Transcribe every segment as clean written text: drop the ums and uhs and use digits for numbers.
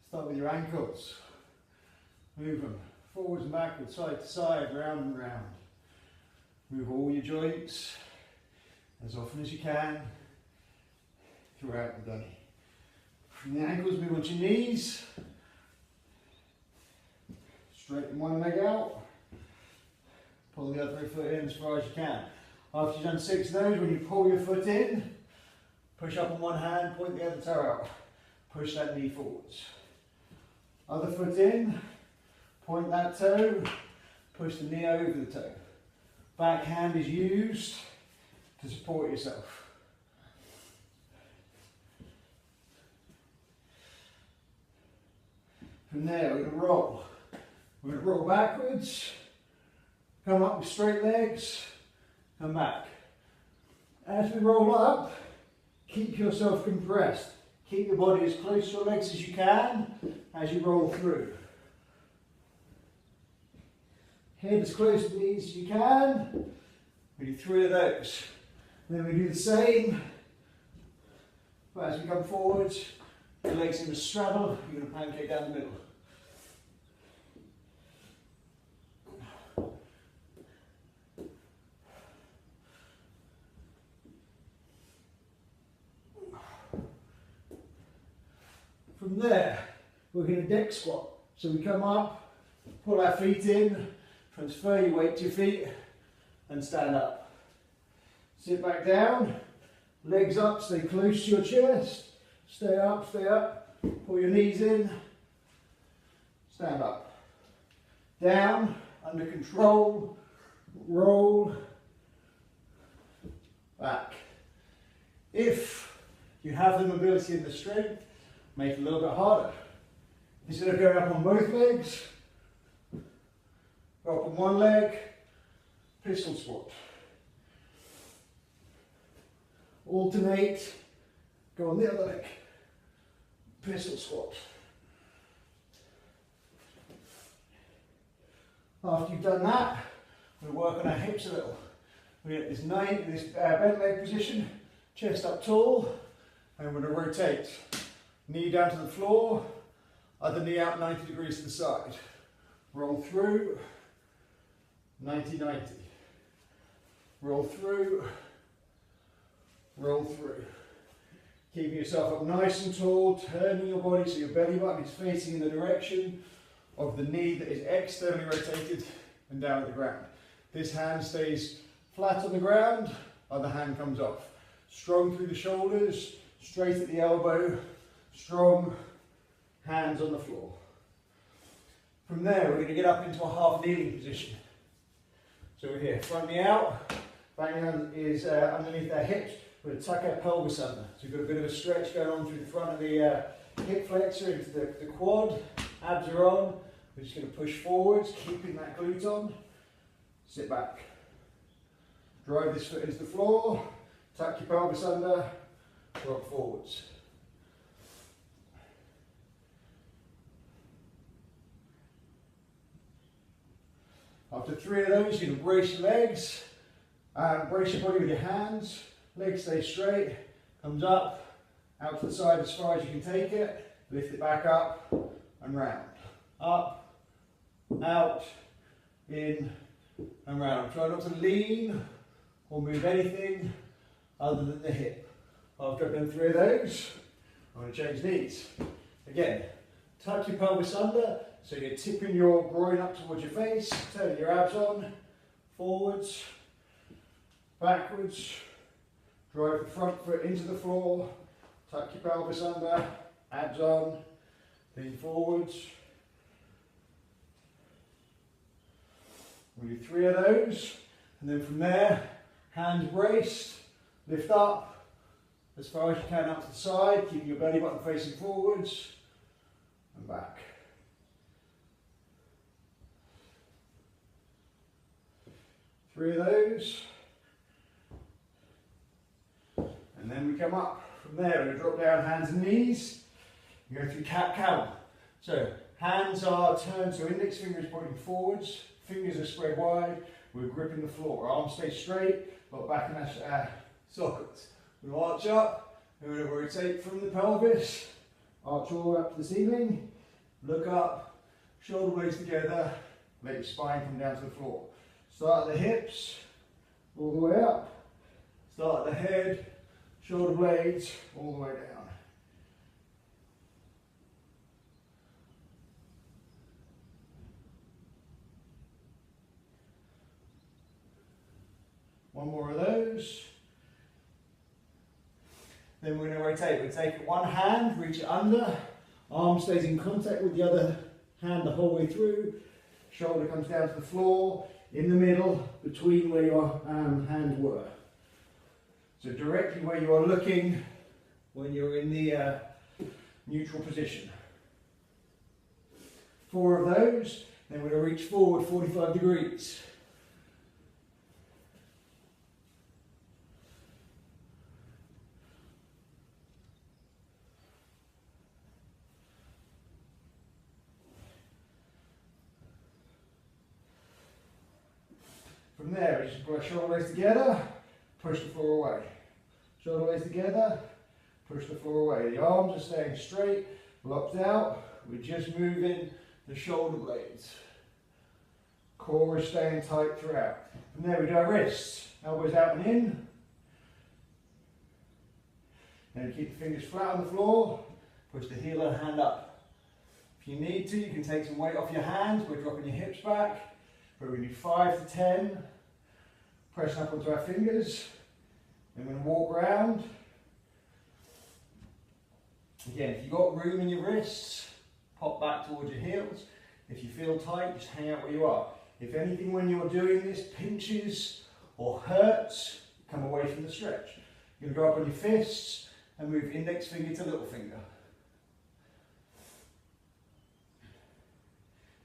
Start with your ankles. Move them forwards and backwards, side to side, round and round. Move all your joints as often as you can throughout the day. From the ankles, move onto your knees. Straighten one leg out. Pull the other foot in as far as you can. After you've done 6 of those, when you pull your foot in, push up on one hand, point the other toe out. Push that knee forwards. Other foot in, point that toe, push the knee over the toe. Back hand is used to support yourself. From there, we're going to roll. We're going to roll backwards, come up with straight legs, come back. As we roll up, keep yourself compressed. Keep your body as close to your legs as you can as you roll through. Head as close to the knees as you can. We do 3 of those. Then we do the same. But as we come forwards, your legs in a straddle, you're going to pancake down the middle. From there, we're going to deck squat. So we come up, pull our feet in, transfer your weight to your feet, and stand up. Sit back down, legs up, stay close to your chest. Stay up, pull your knees in, stand up. Down, under control, roll, back. If you have the mobility and the strength, make it a little bit harder. Instead of going up on both legs, go up on one leg, pistol squat. Alternate, go on the other leg, pistol squat. After you've done that, we work on our hips a little. We get this bent leg position, chest up tall, and we're going to rotate. Knee down to the floor, other knee out 90 degrees to the side. Roll through, 90-90. Roll through, roll through. Keeping yourself up nice and tall, turning your body so your belly button is facing in the direction of the knee that is externally rotated and down at the ground. This hand stays flat on the ground, other hand comes off. Strong through the shoulders, straight at the elbow, strong hands on the floor. From there, we're going to get up into a half kneeling position. So we're here, front knee out, back knee is underneath our hips. We're going to tuck our pelvis under. So we've got a bit of a stretch going on through the front of the hip flexor into the quad. Abs are on. We're just going to push forwards, keeping that glute on. Sit back. Drive this foot into the floor. Tuck your pelvis under. Drop forwards. After 3 of those, you're going to brace your legs, brace your body with your hands, legs stay straight, comes up, out to the side as far as you can take it, lift it back up and round. Up, out, in and round. Try not to lean or move anything other than the hip. After I've done 3 of those, I'm going to change knees. Again, tuck your pelvis under. So you're tipping your groin up towards your face, turning your abs on, forwards, backwards, drive the front foot into the floor, tuck your pelvis under, abs on, lean forwards. We do 3 of those, and then from there, hands braced, lift up as far as you can up to the side, keeping your belly button facing forwards, and back. Three of those, and then we come up from there. We're going to drop down, hands and knees. You go through cat-cow. So hands are turned, so index finger is pointing forwards, fingers are spread wide. We're gripping the floor. Arms stay straight, but back in our sockets. We'll arch up. We're going to rotate from the pelvis, arch all up to the ceiling. Look up, shoulder blades together, let your spine come down to the floor. Start at the hips, all the way up. Start at the head, shoulder blades, all the way down. One more of those. Then we're going to rotate. We take it one hand, reach it under, arm stays in contact with the other hand the whole way through, shoulder comes down to the floor, in the middle, between where your hands were. So directly where you are looking when you're in the neutral position. 4 of those, then we're going to reach forward 45 degrees. From there, we just put our shoulder blades together, push the floor away. Shoulder blades together, push the floor away. The arms are staying straight, locked out. We're just moving the shoulder blades. Core is staying tight throughout. From there, we do our wrists. Elbows out and in. Then keep the fingers flat on the floor. Push the heel of the hand up. If you need to, you can take some weight off your hands by dropping your hips back. But we do 5 to 10, pressing up onto our fingers. Then we're going to walk around. Again, if you've got room in your wrists, pop back towards your heels. If you feel tight, just hang out where you are. If anything when you're doing this pinches or hurts, come away from the stretch. You're going to go up on your fists and move index finger to little finger.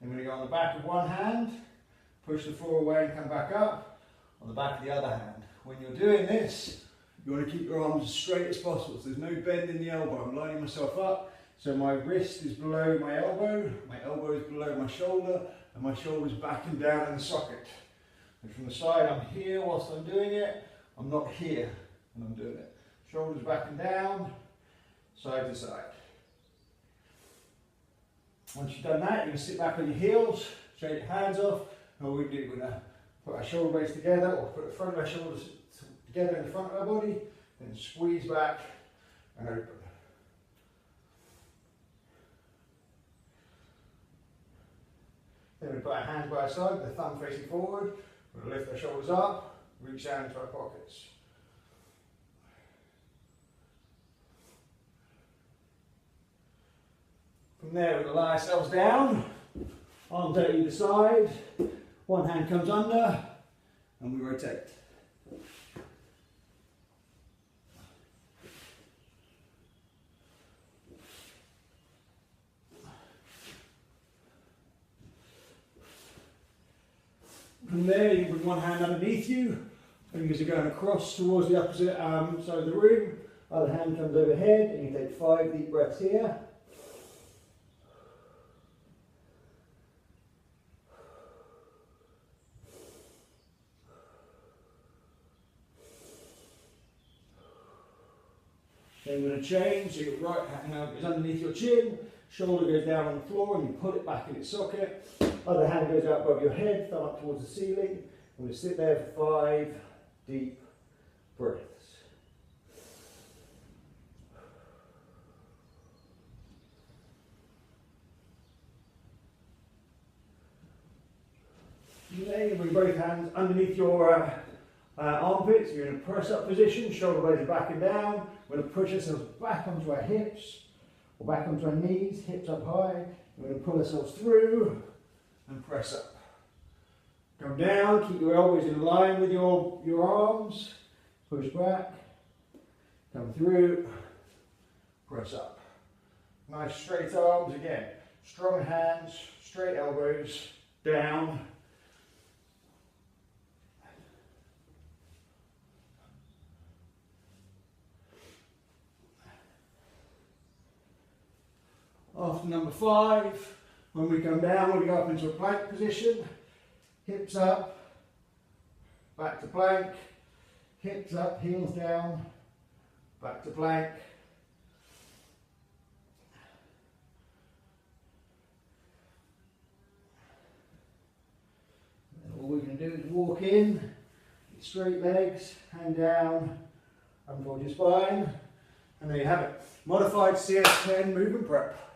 Then we're going to go on the back of one hand. Push the floor away and come back up on the back of the other hand. When you're doing this, you want to keep your arms as straight as possible. So there's no bend in the elbow. I'm lining myself up so my wrist is below my elbow is below my shoulder, and my shoulder's back and down in the socket. And from the side, I'm here whilst I'm doing it. I'm not here when I'm doing it. Shoulders back and down, side to side. Once you've done that, you're going to sit back on your heels, shake your hands off. What we do, we're going to put our shoulder blades together, or put the front of our shoulders together in the front of our body, then squeeze back and open. Then we put our hands by our side, the thumb facing forward. We're going to lift our shoulders up, reach down into our pockets. From there, we're going to lie ourselves down, arms out either side. One hand comes under, and we rotate. From there, you bring one hand underneath you, fingers are going across towards the opposite side of the room. Other hand comes overhead, and you take 5 deep breaths here. Then we're going to change, so your right hand goes underneath your chin, shoulder goes down on the floor and you pull it back in its socket. Other hand goes out above your head, thumb up towards the ceiling. We're going to sit there for 5 deep breaths. Then you bring both hands underneath your armpits. You're in a press-up position, shoulder blades are back and down. We're going to push ourselves back onto our hips, or back onto our knees, hips up high. We're going to pull ourselves through and press up. Come down, keep your elbows in line with your arms. Push back, come through, press up. Nice straight arms again. Strong hands, straight elbows, down. After number 5, when we come down, we go up into a plank position, hips up, back to plank, hips up, heels down, back to plank. lock in, straight legs, hand down, unfold your spine, and there you have it. Modified CS10 movement prep.